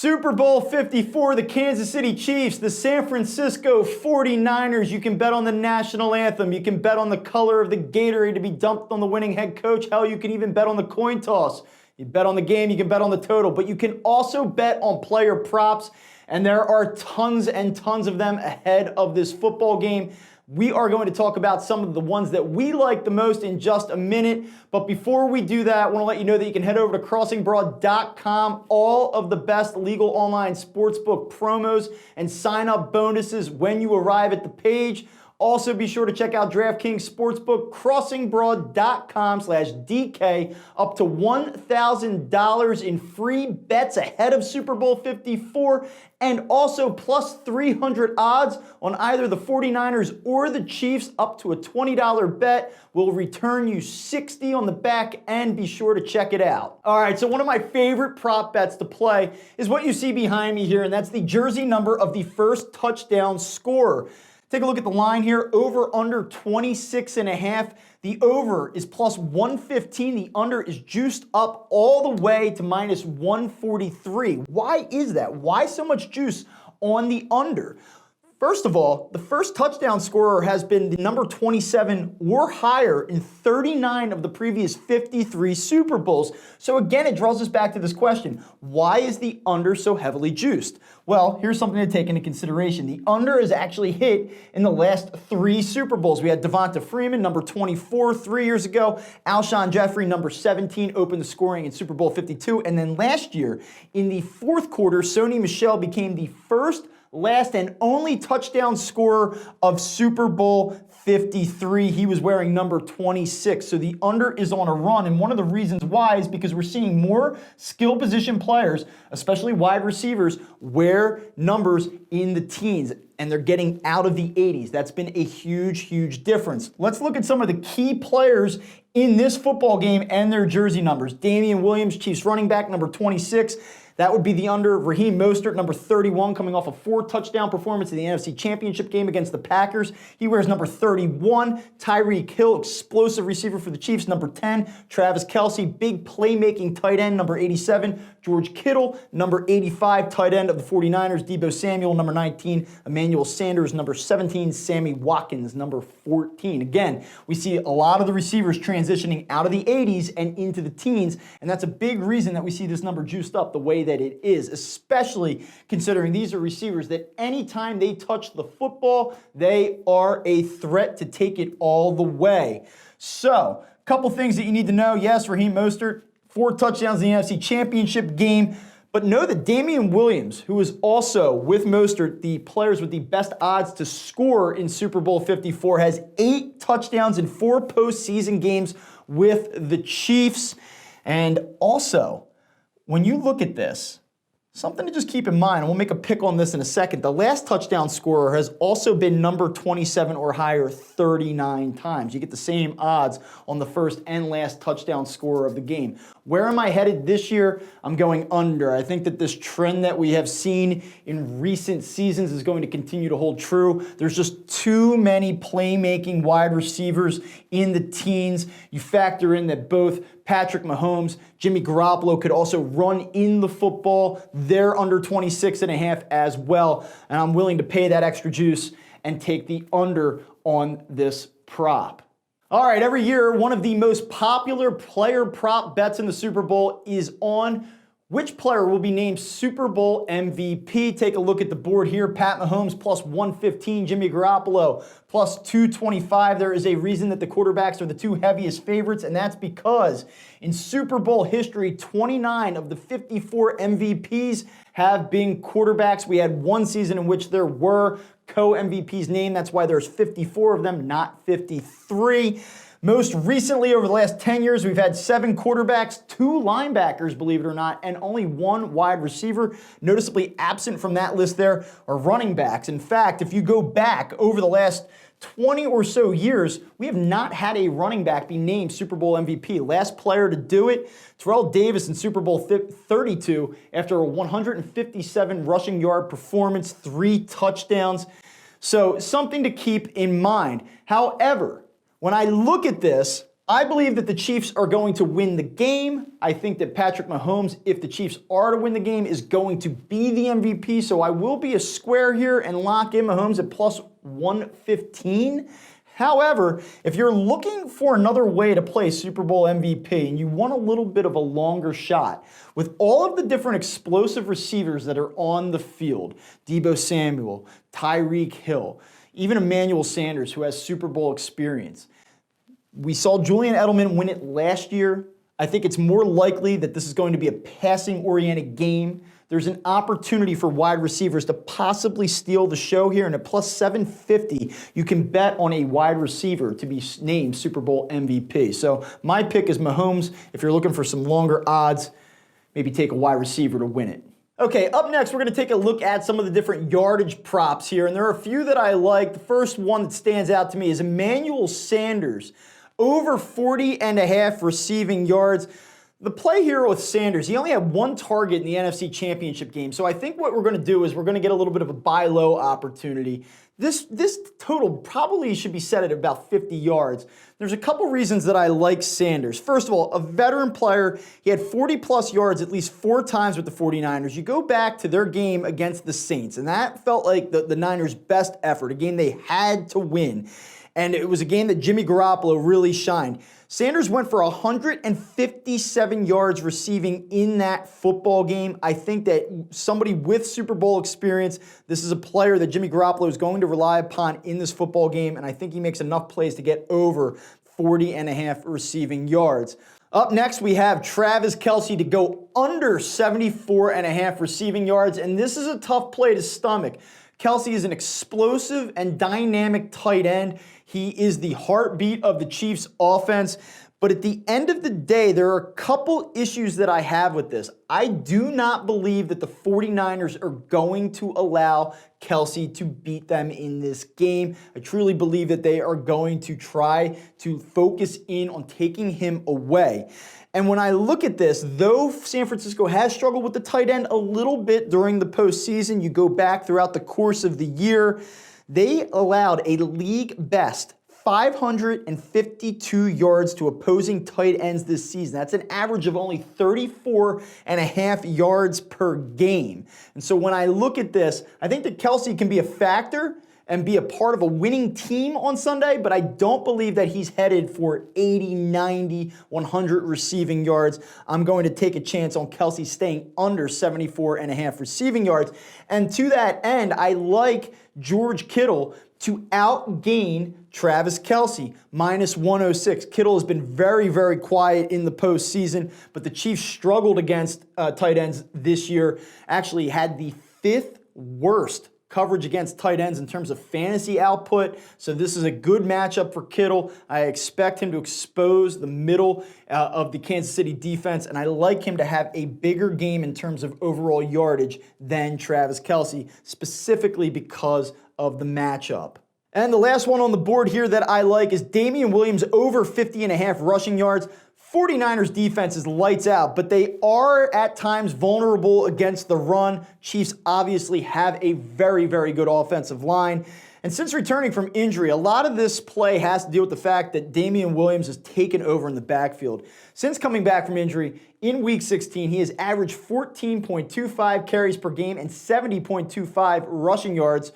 Super Bowl 54, the Kansas City Chiefs, the San Francisco 49ers. You can bet on the national anthem. You can bet on the color of the Gatorade to be dumped on the winning head coach. Hell, you can even bet on the coin toss. You bet on the game, you can bet on the total, but you can also bet on player props, and there are tons and tons of them ahead of this football game. We are going to talk about some of the ones that we like the most in just a minute. But before we do that, I want to let you know that you can head over to crossingbroad.com. All of the best legal online sportsbook promos and sign-up bonuses when you arrive at the page. Also, be sure to check out DraftKings Sportsbook, crossingbroad.com/DK, up to $1,000 in free bets ahead of Super Bowl 54, and also plus 300 odds on either the 49ers or the Chiefs, up to a $20 bet. Will return you 60 on the back end. Be sure to check it out. All right, so one of my favorite prop bets to play is what you see behind me here, and that's the jersey number of the first touchdown scorer. Take a look at the line here, over under 26.5. The over is plus 115. The under is juiced up all the way to minus 143. Why is that? Why so much juice on the under? First of all, the first touchdown scorer has been the number 27 or higher in 39 of the previous 53 Super Bowls. So again, it draws us back to this question. Why is the under so heavily juiced? Well, here's something to take into consideration. The under is actually hit in the last 3 Super Bowls. We had Devonta Freeman, number 24, 3 years ago. Alshon Jeffrey, number 17, opened the scoring in Super Bowl 52. And then last year, in the fourth quarter, Sony Michel became the first, last, and only touchdown scorer of Super Bowl 53. He was wearing number 26. So the under is on a run. And one of the reasons why is because we're seeing more skill position players, especially wide receivers, wear numbers in the teens. And they're getting out of the 80s. That's been a huge, huge difference. Let's look at some of the key players in this football game and their jersey numbers. Damian Williams, Chiefs running back, number 26. That would be the under. Raheem Mostert, number 31, coming off a 4-touchdown performance in the NFC Championship game against the Packers. He wears number 31. Tyreek Hill, explosive receiver for the Chiefs, number 10. Travis Kelce, big playmaking tight end, number 87. George Kittle, number 85, tight end of the 49ers. Deebo Samuel, number 19. Emmanuel Sanders, number 17. Sammy Watkins, number 14. Again, we see a lot of the receivers transitioning out of the 80s and into the teens, and that's a big reason that we see this number juiced up the way that it is, especially considering these are receivers that anytime they touch the football, they are a threat to take it all the way. So, a couple things that you need to know. Yes, Raheem Mostert, 4 touchdowns in the NFC Championship game. But know that Damian Williams, who is also, with Mostert, the players with the best odds to score in Super Bowl 54, has 8 touchdowns in 4 postseason games with the Chiefs. And also, when you look at this, something to just keep in mind, and we'll make a pick on this in a second, the last touchdown scorer has also been number 27 or higher 39 times. You get the same odds on the first and last touchdown scorer of the game. Where am I headed this year? I'm going under. I think that this trend that we have seen in recent seasons is going to continue to hold true. There's just too many playmaking wide receivers in the teens. You factor in that both Patrick Mahomes, Jimmy Garoppolo could also run in the football. They're under 26.5 as well. And I'm willing to pay that extra juice and take the under on this prop. All right, every year, one of the most popular player prop bets in the Super Bowl is on which player will be named Super Bowl MVP. Take a look at the board here. Pat Mahomes plus 115, Jimmy Garoppolo plus 225. There is a reason that the quarterbacks are the 2 heaviest favorites, and that's because in Super Bowl history, 29 of the 54 MVPs have been quarterbacks. We had one season in which there were co-MVPs named. That's why there's 54 of them, not 53. Most recently, over the last 10 years, we've had 7 quarterbacks, 2 linebackers, believe it or not, and only 1 wide receiver. Noticeably absent from that list there are running backs. In fact, if you go back over the last 20 or so years, we have not had a running back be named Super Bowl MVP. Last player to do it, Terrell Davis in Super Bowl 32 after a 157 rushing yard performance, 3 touchdowns. So something to keep in mind. However, when I look at this, I believe that the Chiefs are going to win the game. I think that Patrick Mahomes, if the Chiefs are to win the game, is going to be the MVP. So I will be a square here and lock in Mahomes at plus 115. However, if you're looking for another way to play Super Bowl MVP and you want a little bit of a longer shot, with all of the different explosive receivers that are on the field, Deebo Samuel, Tyreek Hill, even Emmanuel Sanders, who has Super Bowl experience. We saw Julian Edelman win it last year. I think it's more likely that this is going to be a passing-oriented game. There's an opportunity for wide receivers to possibly steal the show here, and at plus 750, you can bet on a wide receiver to be named Super Bowl MVP. So my pick is Mahomes. If you're looking for some longer odds, maybe take a wide receiver to win it. Okay, up next, we're going to take a look at some of the different yardage props here, and there are a few that I like. The first one that stands out to me is Emmanuel Sanders, over 40.5 receiving yards. The play here with Sanders, he only had one target in the NFC Championship game, so I think what we're going to do is we're going to get a little bit of a buy low opportunity. This total probably should be set at about 50 yards. There's a couple reasons that I like Sanders. First of all, a veteran player. He had 40-plus yards at least 4 times with the 49ers. You go back to their game against the Saints, and that felt like the Niners' best effort, a game they had to win. And it was a game that Jimmy Garoppolo really shined. Sanders went for 157 yards receiving in that football game. I think that somebody with Super Bowl experience, this is a player that Jimmy Garoppolo is going to rely upon in this football game, and I think he makes enough plays to get over 40.5 receiving yards. Up next, we have Travis Kelce to go under 74.5 receiving yards, and this is a tough play to stomach. Kelce is an explosive and dynamic tight end. He is the heartbeat of the Chiefs' offense. But at the end of the day, there are a couple issues that I have with this. I do not believe that the 49ers are going to allow Kelce to beat them in this game. I truly believe that they are going to try to focus in on taking him away. And when I look at this, though San Francisco has struggled with the tight end a little bit during the postseason, you go back throughout the course of the year, they allowed a league best 552 yards to opposing tight ends this season. That's an average of only 34.5 yards per game. And so when I look at this, I think that Kelce can be a factor and be a part of a winning team on Sunday, but I don't believe that he's headed for 80, 90, 100 receiving yards. I'm going to take a chance on Kelce staying under 74.5 receiving yards. And to that end, I like George Kittle to outgain Travis Kelce, minus 106. Kittle has been very, very quiet in the postseason, but the Chiefs struggled against tight ends this year, actually had the 5th worst coverage against tight ends in terms of fantasy output. So this is a good matchup for Kittle. I expect him to expose the middle of the Kansas City defense, and I like him to have a bigger game in terms of overall yardage than Travis Kelce, specifically because of the matchup. And the last one on the board here that I like is Damian Williams over 50.5 rushing yards. 49ers defense is lights out, but they are at times vulnerable against the run. Chiefs obviously have a very, very good offensive line. And since returning from injury, a lot of this play has to deal with the fact that Damian Williams has taken over in the backfield. Since coming back from injury, in Week 16, he has averaged 14.25 carries per game and 70.25 rushing yards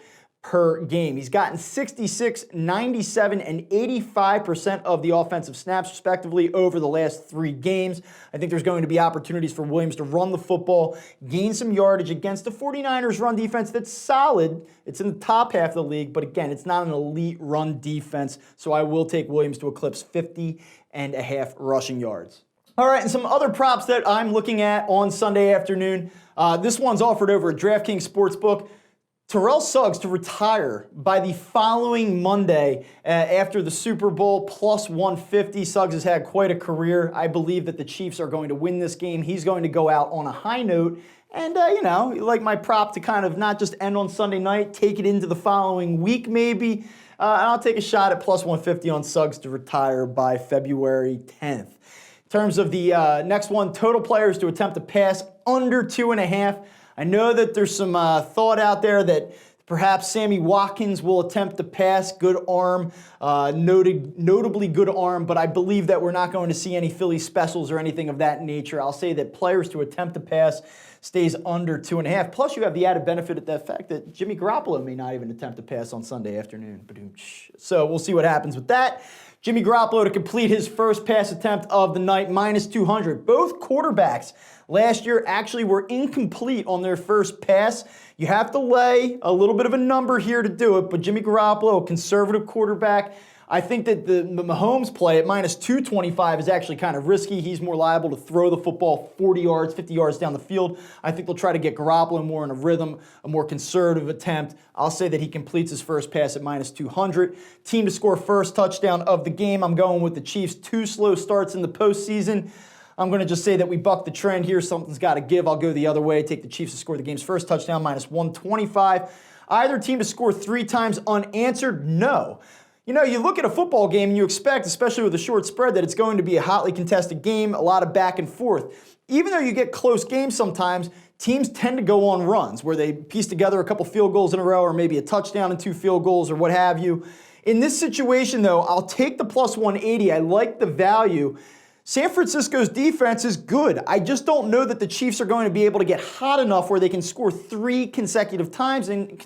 per game. He's gotten 66, 97, and 85% of the offensive snaps, respectively, over the last 3 games. I think there's going to be opportunities for Williams to run the football, gain some yardage against the 49ers run defense that's solid. It's in the top half of the league, but again, it's not an elite run defense, so I will take Williams to eclipse 50.5 rushing yards. All right, and some other props that I'm looking at on Sunday afternoon. This one's offered over at DraftKings Sportsbook. Terrell Suggs to retire by the following Monday after the Super Bowl, plus 150. Suggs has had quite a career. I believe that the Chiefs are going to win this game. He's going to go out on a high note. And, like my prop to kind of not just end on Sunday night, take it into the following week maybe. And I'll take a shot at plus 150 on Suggs to retire by February 10th. In terms of the next one, total players to attempt to pass under 2.5. I know that there's some thought out there that Perhaps Sammy Watkins will attempt to pass. Good arm, notably good arm, but I believe that we're not going to see any Philly specials or anything of that nature. I'll say that players to attempt to pass stays under 2.5. Plus, you have the added benefit of the fact that Jimmy Garoppolo may not even attempt to pass on Sunday afternoon. So we'll see what happens with that. Jimmy Garoppolo to complete his first pass attempt of the night, minus 200. Both quarterbacks last year actually were incomplete on their first pass. You have to lay a little bit of a number here to do it, but Jimmy Garoppolo, a conservative quarterback, I think that the Mahomes play at minus 225 is actually kind of risky. He's more liable to throw the football 40 yards, 50 yards down the field. I think they'll try to get Garoppolo more in a rhythm, a more conservative attempt. I'll say that he completes his first pass at minus 200. Team to score first touchdown of the game. I'm going with the Chiefs. 2 slow starts in the postseason. I'm going to just say that we buck the trend here. Something's got to give. I'll go the other way. Take the Chiefs to score the game's first touchdown, minus 125. Either team to score 3 times unanswered? No. You know, you look at a football game and you expect, especially with a short spread, that it's going to be a hotly contested game, a lot of back and forth. Even though you get close games sometimes, teams tend to go on runs where they piece together a couple field goals in a row or maybe a touchdown and 2 field goals or what have you. In this situation, though, I'll take the plus 180. I like the value. San Francisco's defense is good. I just don't know that the Chiefs are going to be able to get hot enough where they can score 3 consecutive times. And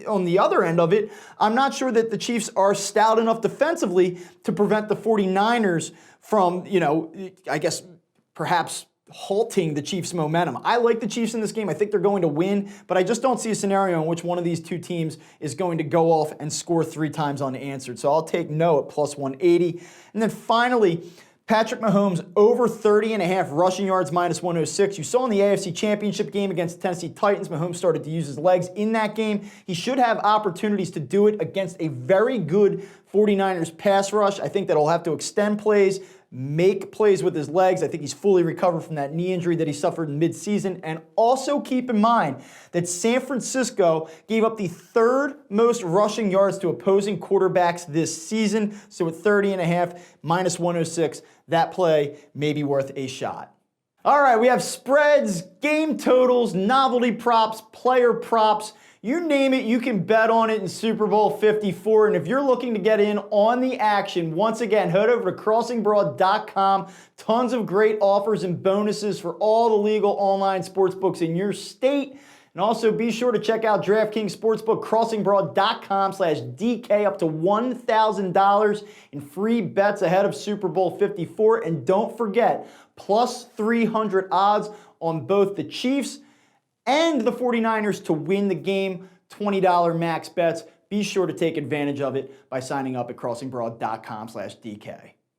on the other end of it, I'm not sure that the Chiefs are stout enough defensively to prevent the 49ers from, I guess, perhaps halting the Chiefs' momentum. I like the Chiefs in this game. I think they're going to win, but I just don't see a scenario in which one of these 2 teams is going to go off and score 3 times unanswered. So I'll take no at plus 180. And then finally, Patrick Mahomes over 30.5 rushing yards, minus 106. You saw in the AFC Championship game against the Tennessee Titans, Mahomes started to use his legs in that game. He should have opportunities to do it against a very good 49ers pass rush. I think that he'll have to extend plays, make plays with his legs. I think he's fully recovered from that knee injury that he suffered in midseason. And also keep in mind that San Francisco gave up the 3rd most rushing yards to opposing quarterbacks this season. So at 30.5, minus 106, that play may be worth a shot. All right, we have spreads, game totals, novelty props, player props. You name it, you can bet on it in Super Bowl 54. And if you're looking to get in on the action, once again, head over to crossingbroad.com. Tons of great offers and bonuses for all the legal online sportsbooks in your state. And also be sure to check out DraftKings Sportsbook, crossingbroad.com/DK, up to $1,000 in free bets ahead of Super Bowl 54. And don't forget, plus 300 odds on both the Chiefs and the 49ers to win the game, $20 max bets. Be sure to take advantage of it by signing up at crossingbroad.com/DK.